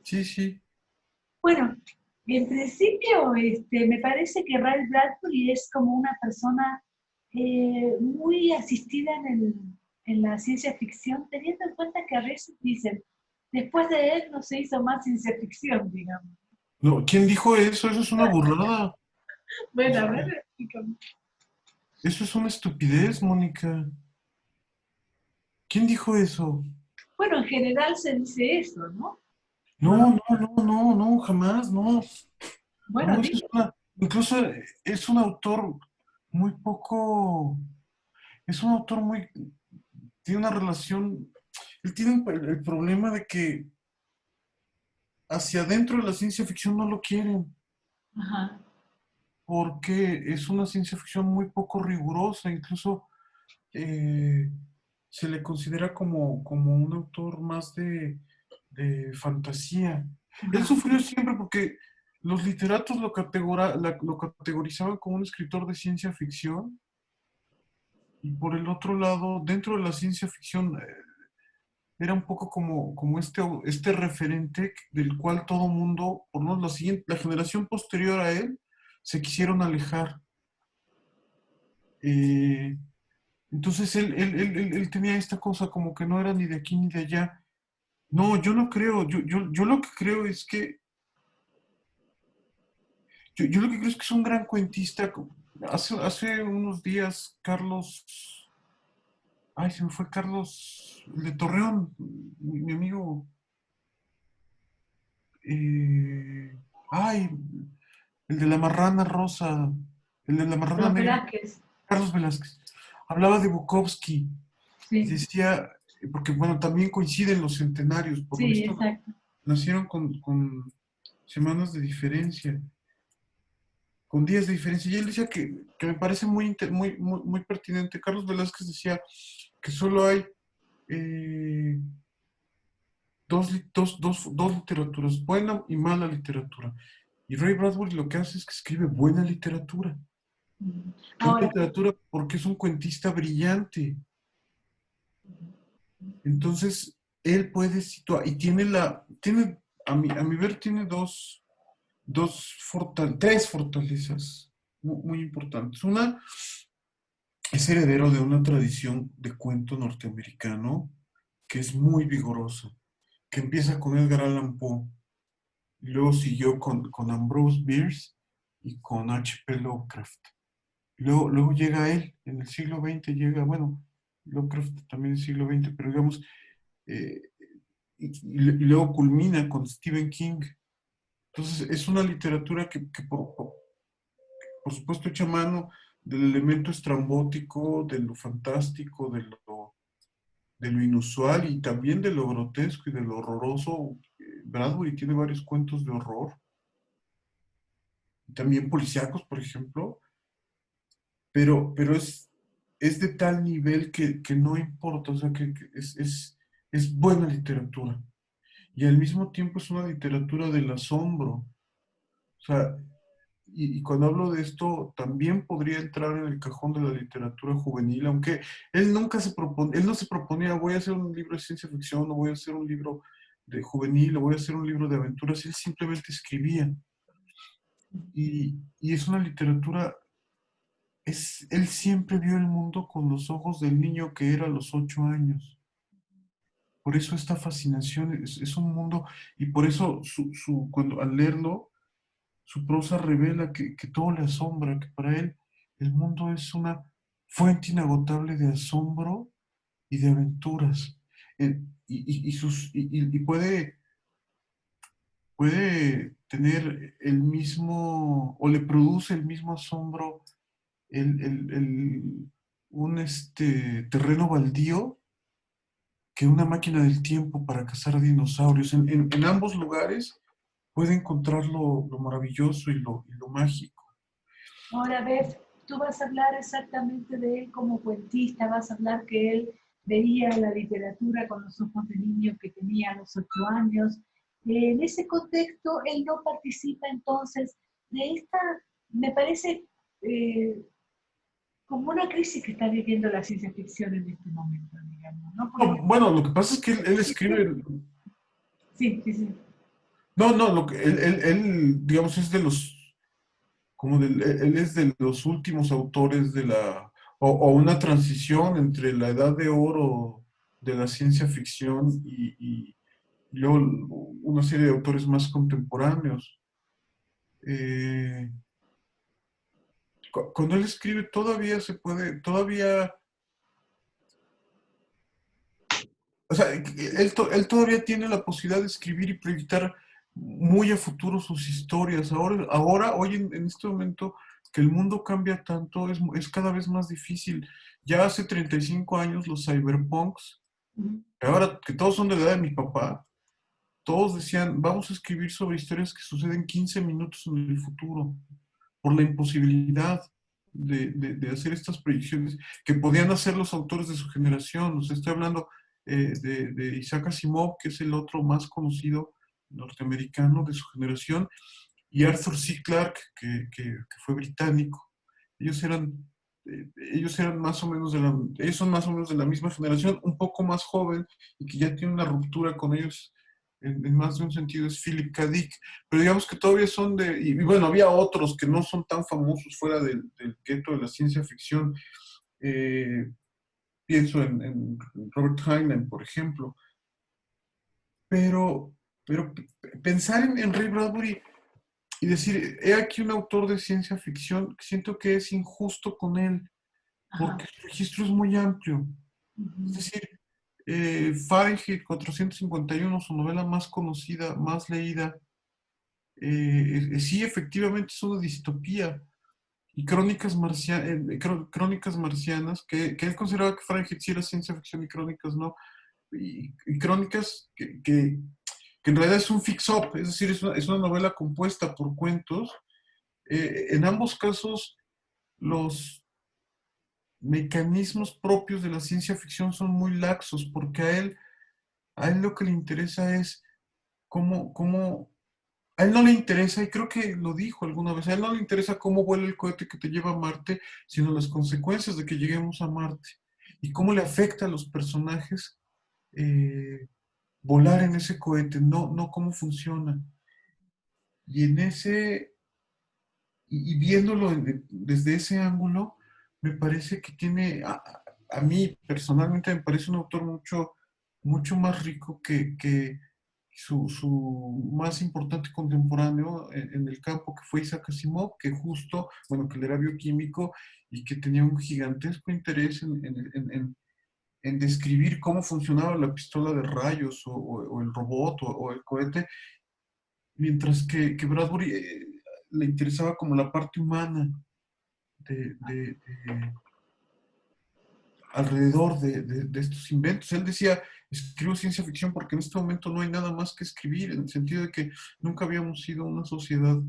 Sí, sí. Bueno, en principio me parece que Ray Bradbury es como una persona muy asistida en la ciencia ficción, teniendo en cuenta que a veces dicen, después de él no se hizo más ciencia ficción, digamos. No, ¿quién dijo eso? Eso es una burrada. Bueno, a Eso, ver, explícame. eso es una estupidez, Mónica. ¿Quién dijo eso? Bueno, en general se dice eso, ¿no? ¿O No, no? no, no, no, no, jamás, no. Bueno, No, eso es digo, una. Incluso es un autor muy poco. Es un autor muy. Tiene una relación. Él tiene el problema de que hacia adentro de la ciencia ficción no lo quieren, ajá, porque es una ciencia ficción muy poco rigurosa, incluso eh, se le considera como un autor más de fantasía. Él ajá, sufrió siempre porque los literatos lo categorizaban como un escritor de ciencia ficción, y por el otro lado, dentro de la ciencia ficción, era un poco como este referente del cual todo mundo, por lo menos la generación posterior a él, se quisieron alejar. Eh, entonces él tenía esta cosa como que no era ni de aquí ni de allá. No, yo no creo, yo lo que creo es que, yo lo que creo es que es un gran cuentista. Hace unos días, se me fue Carlos, el de Torreón, mi amigo, eh, ay, el de la marrana rosa, el de la marrana los negra, Velázquez, Carlos Velázquez, hablaba de Bukowski y sí, decía, porque bueno, también coinciden los centenarios, por lo sí, visto exacto. nacieron con semanas de diferencia, con días de diferencia, y él decía que me parece muy pertinente. Carlos Velázquez decía que solo hay eh, dos literaturas, buena y mala literatura. Y Ray Bradbury lo que hace es que escribe buena literatura. Buena Ahora, literatura porque es un cuentista brillante. Entonces, él puede situar, y a mi ver, tiene tres fortalezas muy importantes. Una, es heredero de una tradición de cuento norteamericano que es muy vigorosa, que empieza con Edgar Allan Poe, y luego siguió con Ambrose Bierce y con H.P. Lovecraft. Luego llega él, en el siglo XX llega, bueno, Lovecraft también en el siglo XX, pero digamos, eh, y luego culmina con Stephen King. Entonces, es una literatura que por supuesto, echa mano del elemento estrambótico, de lo fantástico, de lo inusual y también de lo grotesco y de lo horroroso. Bradbury tiene varios cuentos de horror, también policíacos, por ejemplo, pero es de tal nivel que no importa, o sea, que es buena literatura. Y al mismo tiempo es una literatura del asombro. O sea, y cuando hablo de esto, también podría entrar en el cajón de la literatura juvenil, aunque él no se proponía, voy a hacer un libro de ciencia ficción, o voy a hacer un libro de juvenil, o voy a hacer un libro de aventuras, él simplemente escribía. Y es una literatura, él siempre vio el mundo con los ojos del niño que era a los 8 años. Por eso esta fascinación es un mundo, y por eso cuando al leerlo, su prosa revela que todo le asombra, que para él el mundo es una fuente inagotable de asombro y de aventuras. Y puede tener el mismo, o le produce el mismo asombro un terreno baldío que una máquina del tiempo para cazar dinosaurios. En ambos lugares puede encontrar lo maravilloso y lo mágico. ahora ves, tú vas a hablar exactamente de él como cuentista, vas a hablar que él veía la literatura con los ojos de niño que tenía a los 8 años. En ese contexto, él no participa entonces de esta, me parece, eh, como una crisis que está viviendo la ciencia ficción en este momento, digamos, ¿no? Porque No, bueno, lo que pasa es que él existe, escribe, sí, sí, sí. No, no, lo que digamos, es de los, él es de los últimos autores de o una transición entre la edad de oro de la ciencia ficción y luego una serie de autores más contemporáneos. Eh, Cuando él escribe todavía se puede, todavía, o sea, él todavía tiene la posibilidad de escribir y proyectar muy a futuro sus historias. Hoy en este momento que el mundo cambia tanto, es cada vez más difícil. Ya hace 35 años los cyberpunks, Ujú. ahora que todos son de la edad de mi papá, todos decían, vamos a escribir sobre historias que suceden 15 minutos en el futuro, por la imposibilidad de hacer estas proyecciones que podían hacer los autores de su generación. O sea, estoy hablando de Isaac Asimov, que es el otro más conocido norteamericano de su generación, y Arthur C. Clarke, que fue británico. Ellos eran, ellos eran más o menos ellos son más o menos de la misma generación, un poco más joven, y que ya tiene una ruptura con ellos en más de un sentido, es Philip K. Dick. Pero digamos que todavía son y bueno, había otros que no son tan famosos fuera del gueto de la ciencia ficción. Eh, Pienso en Robert Heinlein, por ejemplo. Pero, pero pensar en Ray Bradbury y decir, he aquí un autor de ciencia ficción, siento que es injusto con él, porque Ajá. su registro es muy amplio. Es Ujú. decir, Fahrenheit 451, su novela más conocida, más leída, sí, efectivamente es una distopía. Y Crónicas Marcianas, que él consideraba que Fahrenheit sí era ciencia ficción y Crónicas no, y Crónicas que en realidad es un fix-up, es decir, es una novela compuesta por cuentos. En ambos casos, los mecanismos propios de la ciencia ficción son muy laxos, porque a él lo que le interesa es cómo a él no le interesa, y creo que lo dijo alguna vez, a él no le interesa cómo vuela el cohete que te lleva a Marte, sino las consecuencias de que lleguemos a Marte y cómo le afecta a los personajes volar en ese cohete, no cómo funciona. Y y viéndolo desde ese ángulo, me parece que a mí personalmente me parece un autor mucho más rico que su más importante contemporáneo en el campo, que fue Isaac Asimov, que justo, bueno, que él era bioquímico y que tenía un gigantesco interés en describir cómo funcionaba la pistola de rayos o el robot o el cohete, mientras que Bradbury le interesaba como la parte humana de alrededor de estos inventos. Él decía, escribo ciencia ficción porque en este momento no hay nada más que escribir, en el sentido de que nunca habíamos sido una sociedad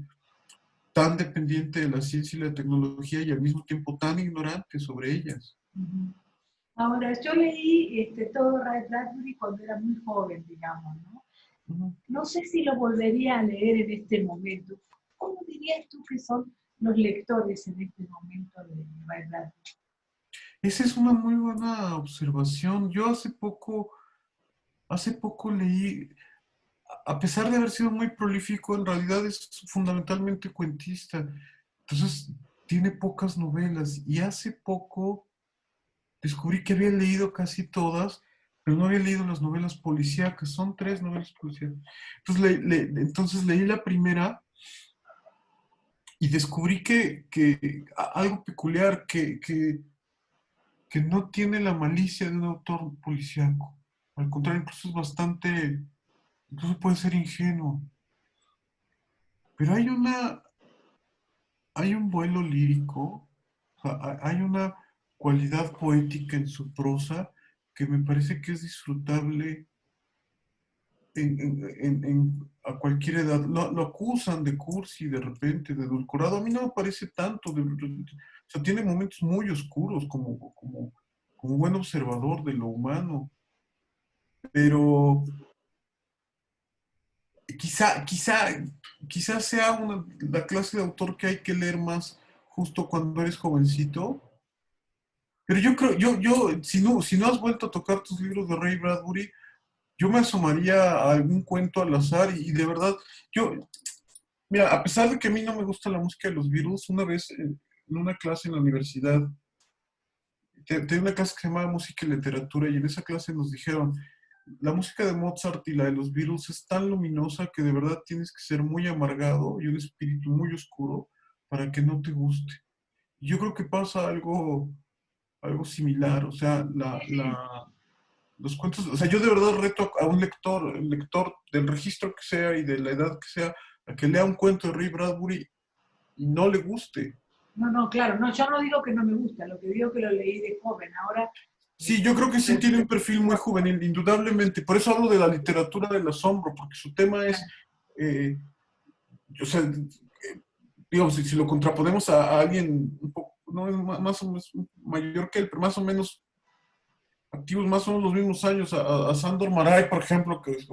tan dependiente de la ciencia y la tecnología y al mismo tiempo tan ignorante sobre ellas. Ujú. Ahora, yo leí todo Ray Bradbury cuando era muy joven, digamos, ¿no? Ujú. No sé si lo volvería a leer en este momento. ¿Cómo dirías tú que son los lectores en este momento de Ray Bradbury? Esa es una muy buena observación. Yo hace poco leí, a pesar de haber sido muy prolífico, en realidad es fundamentalmente cuentista. Entonces, tiene pocas novelas. Y hace poco descubrí que había leído casi todas, pero no había leído las novelas policíacas. Son tres novelas policíacas. Entonces, entonces leí la primera y descubrí algo peculiar, que no tiene la malicia de un autor policíaco. Al contrario, incluso es bastante, incluso puede ser ingenuo. Pero hay un vuelo lírico, o sea, hay una cualidad poética en su prosa que me parece que es disfrutable a cualquier edad. Lo acusan de cursi de repente, de edulcorado. A mí no me parece tanto. O sea, tiene momentos muy oscuros como buen observador de lo humano. Pero quizá, quizá, quizá sea la clase de autor que hay que leer más justo cuando eres jovencito. Pero yo creo, si no has vuelto a tocar tus libros de Ray Bradbury, yo me asomaría a algún cuento al azar y de verdad, yo, mira, a pesar de que a mí no me gusta la música de los Beatles, una vez en una clase en la universidad, tenía una clase que se llamaba Música y Literatura y en esa clase nos dijeron, la música de Mozart y la de los Beatles es tan luminosa que de verdad tienes que ser muy amargado y un espíritu muy oscuro para que no te guste. Y yo creo que pasa algo similar, o sea, los cuentos, o sea, yo de verdad reto a un lector, el lector del registro que sea y de la edad que sea, a que lea un cuento de Ray Bradbury y no le guste. No, no, claro, no, yo no digo que no me gusta, lo que digo que lo leí de joven. Ahora, Sí, yo creo que sí pues, tiene un perfil muy juvenil, indudablemente. Por eso hablo de la literatura del asombro, porque su tema es, eh, o sea, digamos, si lo contraponemos a alguien un poco, no es más o menos mayor que él, pero más o menos activos, más o menos los mismos años, a Sandor Maray, por ejemplo, pues,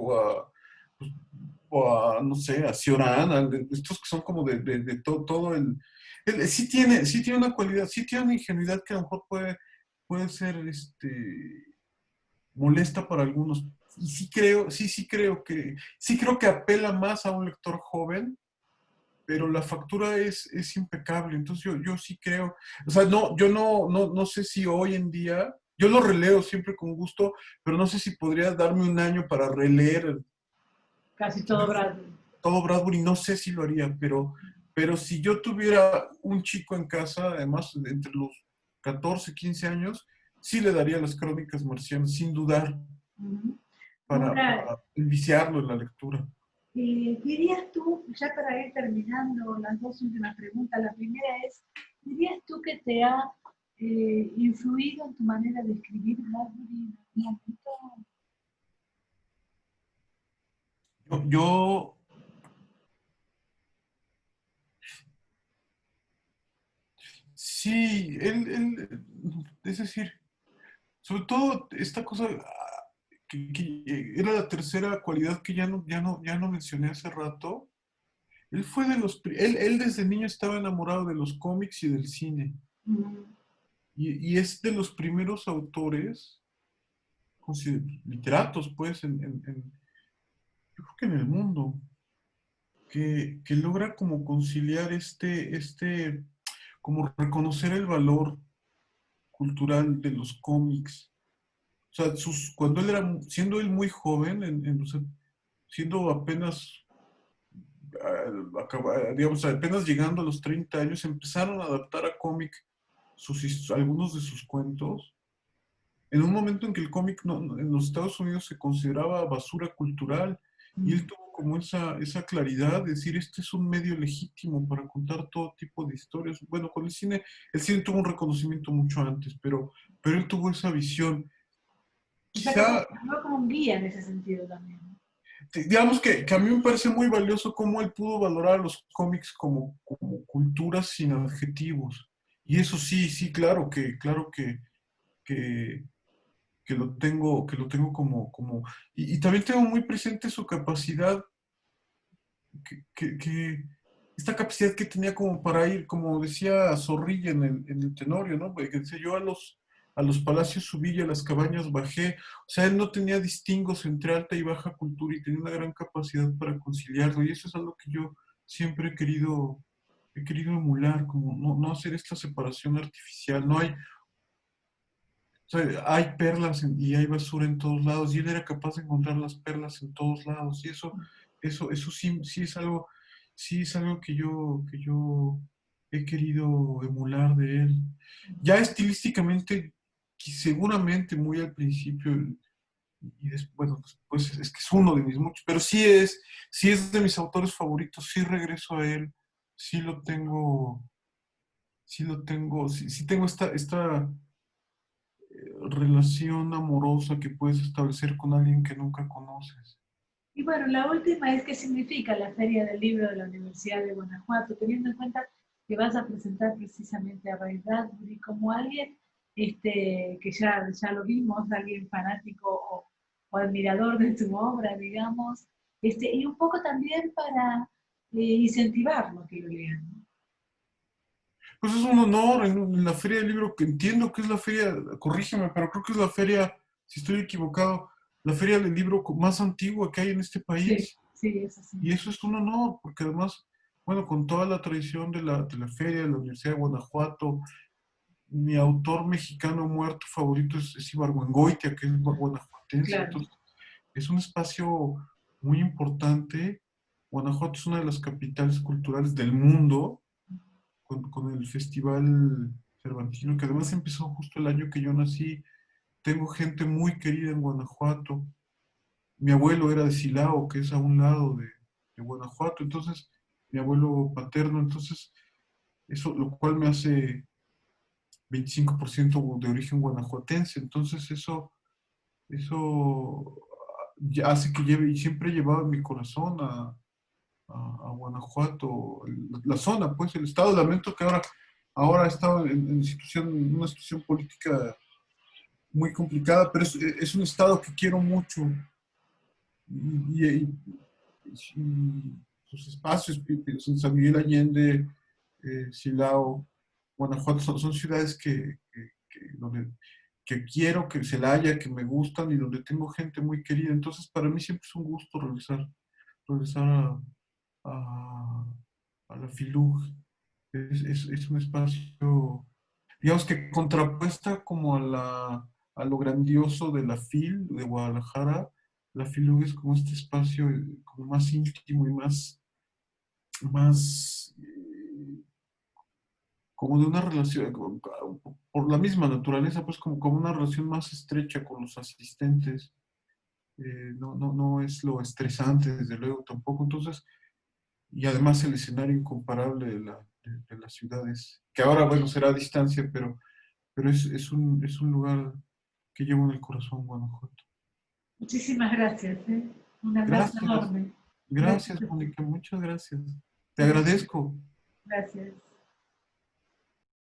no sé, a Cioran, estos que son como de todo sí tiene una cualidad, sí tiene una ingenuidad que a lo mejor puede ser, molesta para algunos. Y sí creo que apela más a un lector joven, pero la factura es impecable. Entonces yo sí creo, o sea, no, yo no sé si hoy en día, yo lo releo siempre con gusto, pero no sé si podría darme un año para releer casi todo Bradley. todo Bradbury, no sé si lo haría, pero si yo tuviera un chico en casa, además, entre los 14 15 años, sí le daría las crónicas marcianas, sin dudar, Ujú. Ahora, para enviciarlo en la lectura. ¿dirías tú, ya para ir terminando, las dos últimas preguntas? La primera es, ¿dirías tú que te ha influido en tu manera de escribir Bradbury en algún momento? Yo sí, es decir, sobre todo esta cosa que era la tercera cualidad que ya no mencioné hace rato. Él fue de él desde niño estaba enamorado de los cómics y del cine. Mm, Y es de los primeros autores, literatos, pues, yo creo que en el mundo, que logra como conciliar como reconocer el valor cultural de los cómics. O sea, cuando él siendo él muy joven, o sea, siendo apenas, digamos, apenas llegando a los 30 años, empezaron a adaptar a cómic algunos de sus cuentos, en un momento en que el cómic en los Estados Unidos se consideraba basura cultural, y él mm. tuvo como esa claridad de decir, este es un medio legítimo para contar todo tipo de historias. Bueno, con el cine tuvo un reconocimiento mucho antes, pero él tuvo esa visión. O sea que Quizá, fue como un guía en ese sentido también. digamos que a mí me parece muy valioso cómo él pudo valorar a los cómics como culturas sin adjetivos. Y eso sí, sí, claro que, que lo tengo y también tengo muy presente su capacidad, esta capacidad que tenía como para ir, como decía Zorrilla en el Tenorio, ¿no? Porque decía, yo a los palacios subí y a las cabañas bajé. O sea, él no tenía distingos entre alta y baja cultura y tenía una gran capacidad para conciliarlo. Y eso es algo que yo siempre he querido emular, como no hacer esta separación artificial. No hay, o sea, hay perlas y hay basura en todos lados, y él era capaz de encontrar las perlas en todos lados, y eso sí es algo que yo he querido emular de él. Ya estilísticamente, seguramente muy al principio, y bueno, después es que es uno de mis muchos, pero sí es de mis autores favoritos, sí regreso a él, sí sí tengo esta relación amorosa que puedes establecer con alguien que nunca conoces. Y bueno, la última es qué significa la Feria del Libro de la Universidad de Guanajuato, teniendo en cuenta que vas a presentar precisamente a Ray Bradbury como alguien que ya lo vimos, alguien fanático o admirador de tu obra, digamos, y un poco también para incentivarlo que lo lean, ¿no? Pues es un honor en la Feria del Libro, que entiendo que es la feria, corrígeme, pero creo que es la feria, si estoy equivocado, la feria del libro más antigua que hay en este Sí, país. sí, es así. Y eso es un honor, porque además, bueno, con toda la tradición de la feria de la Universidad de Guanajuato, mi autor mexicano muerto favorito es Ibargüengoitia, que es guanajuatense. Claro, Entonces, es un espacio muy importante. Guanajuato es una de las capitales culturales del mundo, con el Festival Cervantino, que además empezó justo el año que yo nací. Tengo gente muy querida en Guanajuato. Mi abuelo era de Silao, que es a un lado de Guanajuato, entonces, mi abuelo paterno, entonces, eso, lo cual me hace 25% de origen guanajuatense, entonces eso ya hace que lleve, y siempre he llevado en mi corazón a Guanajuato, la zona, pues, el estado. Lamento que ahora ha estado en una situación política muy complicada, pero es un estado que quiero mucho y sus espacios, San Miguel Allende, Silao, Guanajuato, son ciudades que quiero, que Celaya, que me gustan y donde tengo gente muy querida. Entonces, para mí siempre es un gusto regresar a la FILUG. Es un espacio, digamos que contrapuesta como a lo grandioso de la FIL de Guadalajara. La FILUG es como este espacio como más íntimo y más como de una relación, por la misma naturaleza, pues como una relación más estrecha con los asistentes. No es lo estresante, desde luego, tampoco. Entonces, y además el escenario incomparable de las ciudades, que ahora, bueno, será a distancia, pero es un lugar que llevo en el corazón, Guanajuato. muchísimas gracias, ¿eh? Un abrazo Gracias, enorme. Gracias gracias, a ti. Mónica, muchas gracias. Te Gracias. agradezco. Gracias.